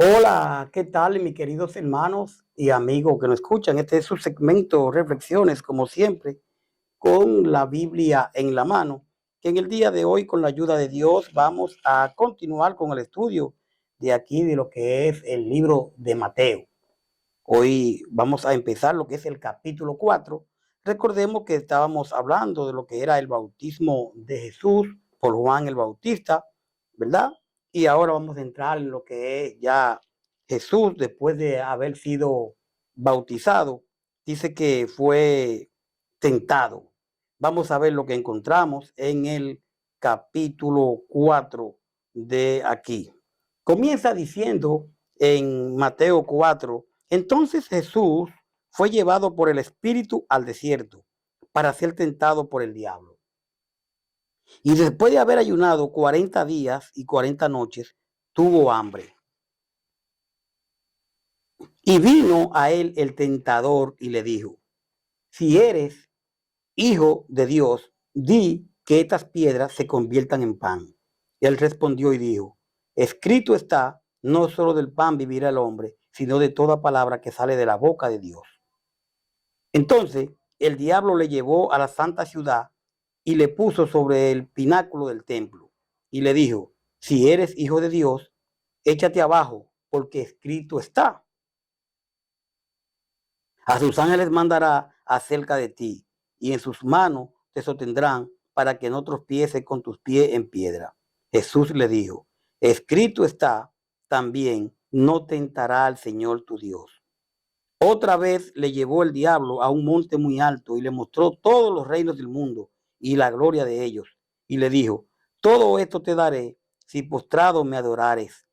Hola, ¿qué tal, mis queridos hermanos y amigos que nos escuchan? Este es su segmento Reflexiones, como siempre, con la Biblia en la mano, que en el día de hoy, con la ayuda de Dios, vamos a continuar con el estudio de aquí de lo que es el libro de Mateo. Hoy vamos a empezar lo que es el capítulo 4. Recordemos que estábamos hablando de lo que era el bautismo de Jesús por Juan el Bautista, ¿verdad? Y ahora vamos a entrar en lo que es ya Jesús, después de haber sido bautizado, dice que fue tentado. Vamos a ver lo que encontramos en el capítulo 4 de aquí. Comienza diciendo en Mateo 4: entonces Jesús fue llevado por el Espíritu al desierto para ser tentado por el diablo. Y después de haber ayunado 40 días y 40 noches, tuvo hambre. Y vino a él el tentador y le dijo: si eres hijo de Dios, di que estas piedras se conviertan en pan. Él respondió y dijo: escrito está, no solo del pan vivirá el hombre, sino de toda palabra que sale de la boca de Dios. Entonces el diablo le llevó a la santa ciudad y le puso sobre el pináculo del templo y le dijo: si eres hijo de Dios, échate abajo, porque escrito está: a sus ángeles mandará acerca de ti, y en sus manos te sostendrán para que no tropieces con tus pies en piedra. Jesús le dijo: escrito está también, no tentará al Señor tu Dios. Otra vez le llevó el diablo a un monte muy alto y le mostró todos los reinos del mundo y la gloria de ellos. Y le dijo: todo esto te daré si postrado me adorares.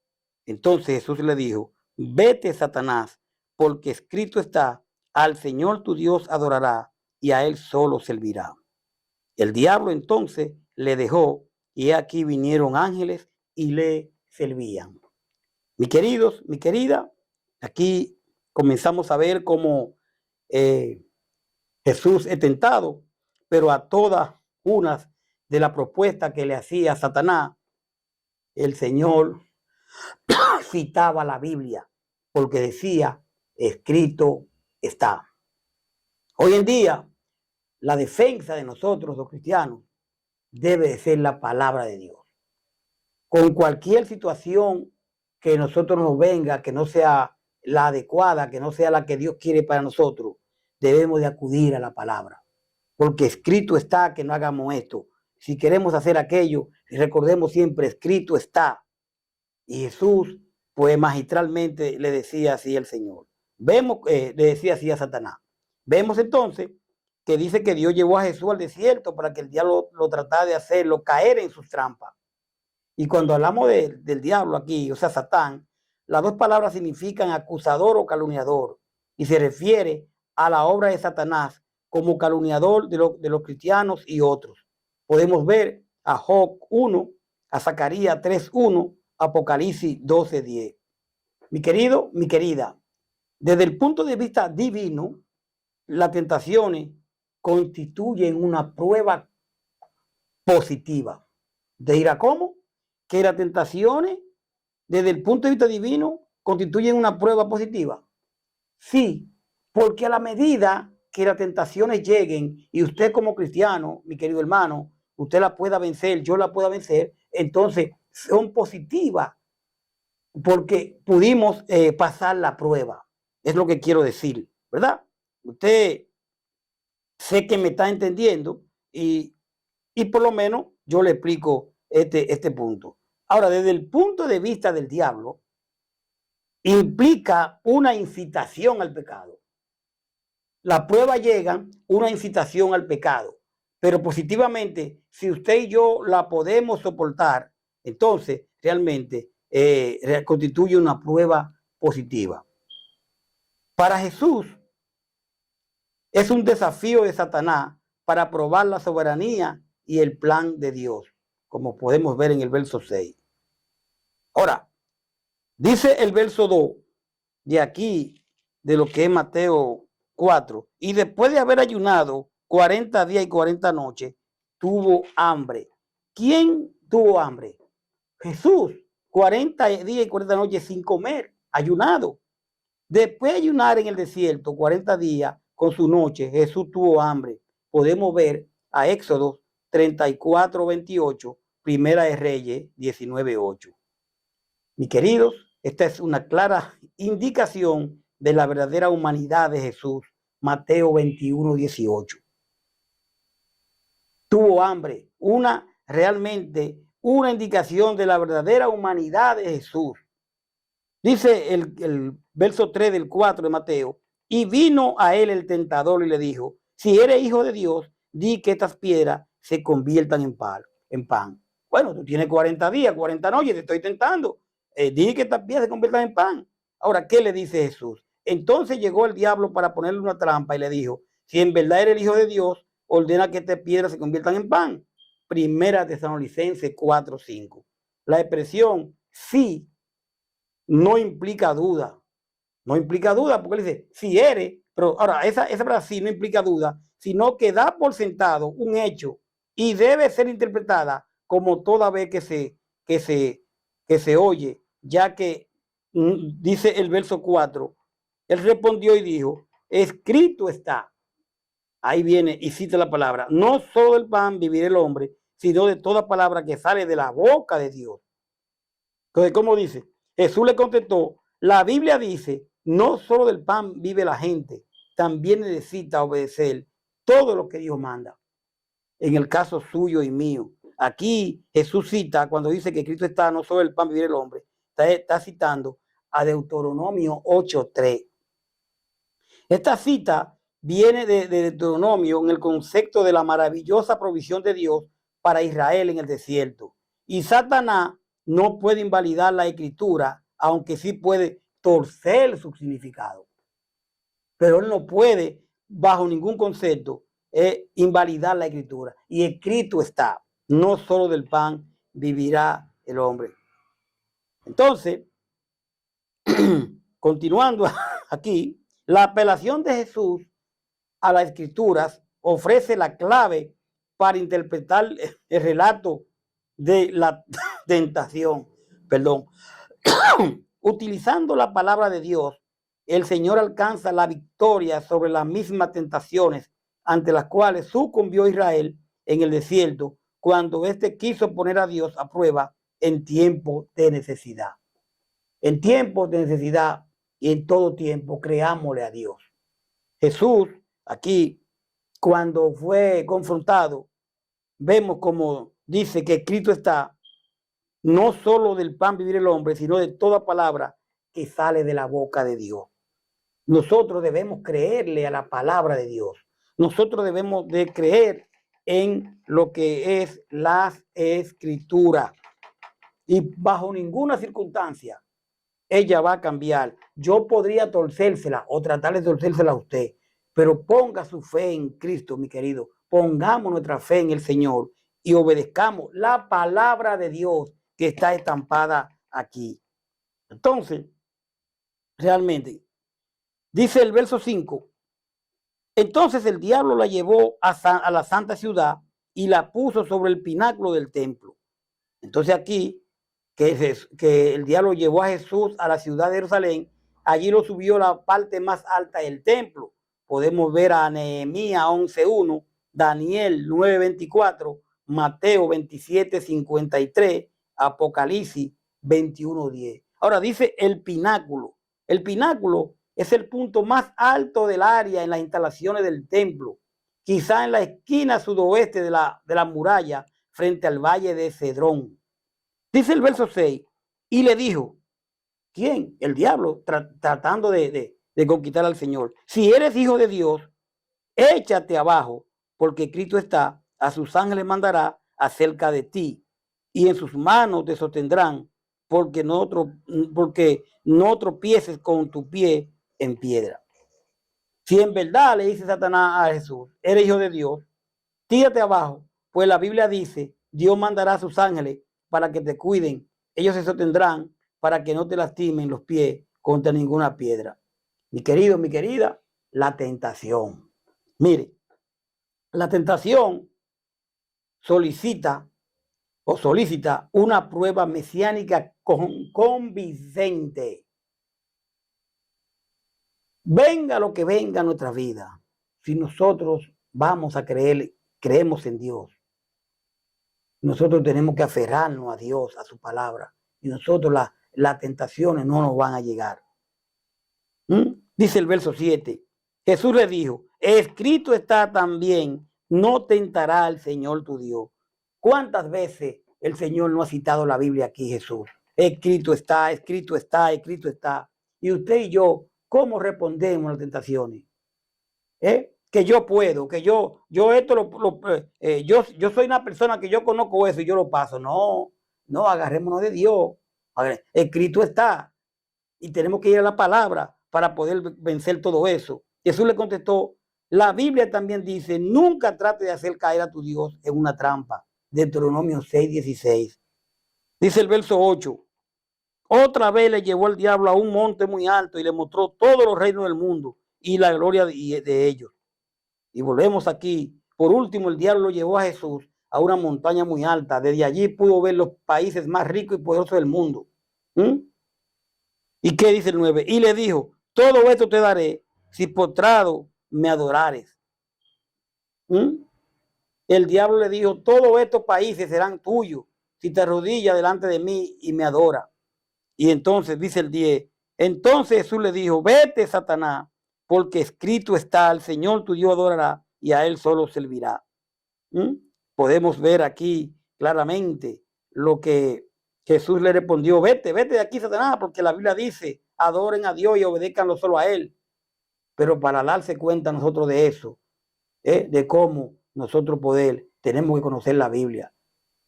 Entonces Jesús le dijo: vete, Satanás, porque escrito está, al Señor tu Dios adorará y a él solo servirá. El diablo entonces le dejó, y aquí vinieron ángeles y le servían. Mis queridos, mi querida, aquí comenzamos a ver cómo Jesús es tentado, pero a todas unas de las propuestas que le hacía Satanás, el Señor citaba la Biblia, porque decía: escrito está. Hoy en día, la defensa de nosotros los cristianos debe de ser la palabra de Dios. Con cualquier situación que nosotros nos venga, que no sea la adecuada, que no sea la que Dios quiere para nosotros, debemos de acudir a la palabra, porque escrito está que no hagamos esto. Si queremos hacer aquello, recordemos siempre: escrito está. Y Jesús, pues magistralmente le decía así al Señor. Vemos, le decía así a Satanás. Vemos entonces que dice que Dios llevó a Jesús al desierto para que el diablo lo tratara de hacerlo caer en sus trampas. Y cuando hablamos del diablo aquí, o sea, Satán, las dos palabras significan acusador o calumniador, y se refiere a la obra de Satanás como calumniador de los cristianos y otros. Podemos ver a Job 1, a Zacarías 3:1, Apocalipsis 12:10. Mi querido, mi querida, desde el punto de vista divino, las tentaciones constituyen una prueba positiva. ¿De ir a cómo? Que las tentaciones, desde el punto de vista divino, constituyen una prueba positiva. Sí, porque a la medida que las tentaciones lleguen y usted como cristiano, mi querido hermano, usted la pueda vencer, yo la pueda vencer, entonces son positivas porque pudimos pasar la prueba. Es lo que quiero decir, ¿verdad? Usted sé que me está entendiendo y por lo menos yo le explico este punto. Ahora, desde el punto de vista del diablo, implica una incitación al pecado. La prueba llega una incitación al pecado, pero positivamente, si usted y yo la podemos soportar, entonces realmente constituye una prueba positiva. Para Jesús es un desafío de Satanás para probar la soberanía y el plan de Dios, como podemos ver en el verso 6. Ahora, dice el verso 2 de aquí, de lo que es Mateo 4, y después de haber ayunado 40 días y 40 noches, tuvo hambre. ¿Quién tuvo hambre? Jesús, 40 días y 40 noches sin comer. ayunado. Después de ayunar en el desierto 40 días con su noche, Jesús tuvo hambre. Podemos ver a Éxodo 34:28, Primera de Reyes 19:8. Mis queridos, esta es una clara indicación de la verdadera humanidad de Jesús. Mateo 21:18. Tuvo hambre, realmente una indicación de la verdadera humanidad de Jesús. Dice el verso 3 del 4 de Mateo, y vino a él el tentador y le dijo, si eres hijo de Dios, di que estas piedras se conviertan en pan. Bueno, tú tienes 40 días, 40 noches, te estoy tentando. Di que estas piedras se conviertan en pan. Ahora, ¿qué le dice Jesús? Entonces llegó el diablo para ponerle una trampa y le dijo, si en verdad eres el hijo de Dios, ordena que estas piedras se conviertan en pan. Primera Tesalonicenses 4:5. La expresión sí no implica duda. No implica duda, porque él dice, si eres, pero ahora, esa palabra sí no implica duda, sino que da por sentado un hecho y debe ser interpretada como toda vez que se oye, ya que dice el verso 4, él respondió y dijo, escrito está. Ahí viene y cita la palabra, no solo del pan vivirá el hombre, sino de toda palabra que sale de la boca de Dios. Entonces, ¿cómo dice? Jesús le contestó, la Biblia dice, no solo del pan vive la gente, también necesita obedecer todo lo que Dios manda. En el caso suyo y mío. Aquí Jesús cita, cuando dice que Cristo está, no solo del pan vive el hombre, está citando a Deuteronomio 8:3. Esta cita viene de Deuteronomio en el concepto de la maravillosa provisión de Dios para Israel en el desierto. Y Satanás no puede invalidar la escritura, aunque sí puede torcer su significado. Pero él no puede, bajo ningún concepto, invalidar la escritura. Y escrito está, no solo del pan vivirá el hombre. Entonces, continuando aquí, la apelación de Jesús a las escrituras ofrece la clave para interpretar el relato de la tentación. Perdón. Utilizando la palabra de Dios, el Señor alcanza la victoria sobre las mismas tentaciones ante las cuales sucumbió Israel en el desierto cuando éste quiso poner a Dios a prueba en tiempo de necesidad. En tiempos de necesidad y en todo tiempo creámosle a Dios. Jesús, aquí, cuando fue confrontado, vemos como dice que escrito está, no solo del pan vivir el hombre, sino de toda palabra que sale de la boca de Dios. Nosotros debemos creerle a la palabra de Dios. Nosotros debemos de creer en lo que es las escrituras. Y bajo ninguna circunstancia ella va a cambiar. Yo podría torcérsela o tratar de torcérsela a usted, pero ponga su fe en Cristo, mi querido. Pongamos nuestra fe en el Señor y obedezcamos la palabra de Dios que está estampada aquí. Entonces, realmente, dice el verso 5, entonces el diablo la llevó a la santa ciudad y la puso sobre el pináculo del templo. Entonces aquí, que el diablo llevó a Jesús a la ciudad de Jerusalén, allí lo subió a la parte más alta del templo. Podemos ver a Nehemías 11:1, Daniel 9:24, Mateo 27:53, Apocalipsis 21:10. Ahora dice el pináculo. El pináculo es el punto más alto del área en las instalaciones del templo, quizá en la esquina sudoeste de la muralla frente al valle de Cedrón. Dice el verso 6, y le dijo, ¿quién? El diablo, tratando de conquistar al Señor. Si eres hijo de Dios, échate abajo, porque Cristo está, a sus ángeles mandará acerca de ti, y en sus manos te sostendrán, porque no tropieces con tu pie en piedra. Si en verdad le dice Satanás a Jesús, eres hijo de Dios, tírate abajo, pues la Biblia dice, Dios mandará a sus ángeles para que te cuiden. Ellos se sostendrán para que no te lastimen los pies contra ninguna piedra. Mi querido, mi querida, la tentación. Mire, la tentación solicita una prueba mesiánica convincente. Venga lo que venga a nuestra vida, si nosotros vamos a creer, creemos en Dios, nosotros tenemos que aferrarnos a Dios, a su palabra, y nosotros las tentaciones no nos van a llegar. Dice el verso 7, Jesús le dijo, escrito está también, no tentará al Señor tu Dios. ¿Cuántas veces el Señor no ha citado la Biblia aquí, Jesús? Escrito está, escrito está, escrito está. Y usted y yo, ¿cómo respondemos a las tentaciones? Que yo puedo, que yo esto yo soy una persona que yo conozco eso y yo lo paso. No, no, agarrémonos de Dios. Escrito está. Y tenemos que ir a la palabra para poder vencer todo eso. Jesús le contestó, la Biblia también dice, nunca trate de hacer caer a tu Dios en una trampa. Deuteronomio 6:16. Dice el verso 8, otra vez le llevó el diablo a un monte muy alto y le mostró todos los reinos del mundo y la gloria de ellos. Y volvemos aquí. Por último, el diablo llevó a Jesús a una montaña muy alta. Desde allí pudo ver los países más ricos y poderosos del mundo. ¿Y qué dice el 9? Y le dijo, todo esto te daré si postrado me adorares. El diablo le dijo, todos estos países serán tuyos si te arrodillas delante de mí y me adora. Y entonces dice el 10, entonces Jesús le dijo, vete, Satanás, porque escrito está, al Señor tu Dios adorará y a él solo servirá. Podemos ver aquí claramente lo que Jesús le respondió, vete de aquí, Satanás, porque la Biblia dice, adoren a Dios y obedezcanlo solo a él. Pero para darse cuenta nosotros de eso, de cómo nosotros tenemos que conocer la Biblia.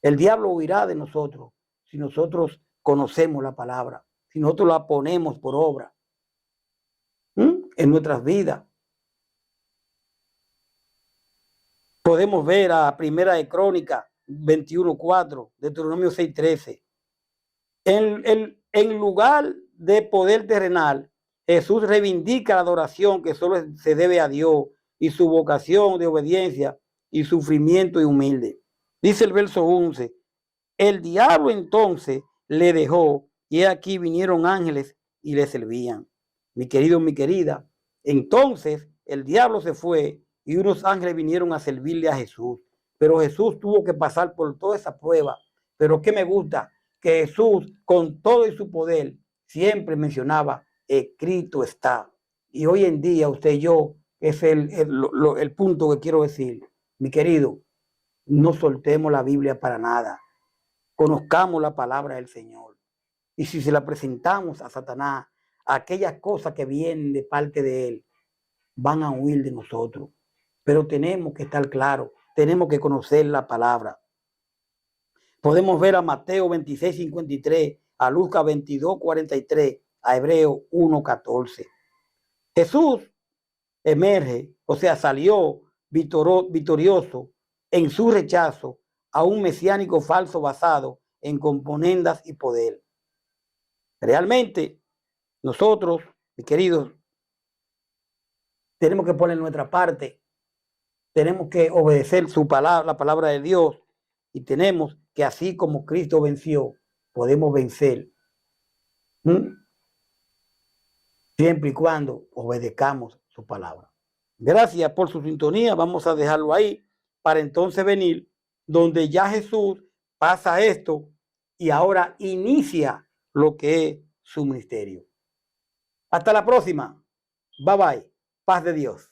El diablo huirá de nosotros si nosotros conocemos la palabra, si nosotros la ponemos por obra en nuestras vidas. Podemos ver a Primera de Crónicas 21:4, Deuteronomio 6:13. En lugar de poder terrenal, Jesús reivindica la adoración que solo se debe a Dios y su vocación de obediencia y sufrimiento y humilde. Dice el verso 11, el diablo entonces le dejó y aquí vinieron ángeles y le servían. Mi querido, mi querida, entonces el diablo se fue y unos ángeles vinieron a servirle a Jesús. Pero Jesús tuvo que pasar por toda esa prueba. Pero ¿qué me gusta? Que Jesús, con todo y su poder, siempre mencionaba, escrito está. Y hoy en día, usted y yo, es el punto que quiero decir. Mi querido, no soltemos la Biblia para nada. Conozcamos la palabra del Señor. Y si se la presentamos a Satanás, aquellas cosas que vienen de parte de él, van a huir de nosotros. Pero tenemos que estar claros, tenemos que conocer la palabra. Podemos ver a Mateo 26:53, a Lucas 22:43, a Hebreo 1:14. Jesús emerge, o sea, salió victorioso en su rechazo a un mesiánico falso basado en componendas y poder. Realmente, nosotros, mis queridos, tenemos que poner nuestra parte, tenemos que obedecer su palabra, la palabra de Dios, y tenemos que, así como Cristo venció, podemos vencer. Siempre y cuando obedezcamos su palabra. Gracias por su sintonía. Vamos a dejarlo ahí para entonces venir donde ya Jesús pasa esto y ahora inicia lo que es su ministerio. Hasta la próxima. Bye bye. Paz de Dios.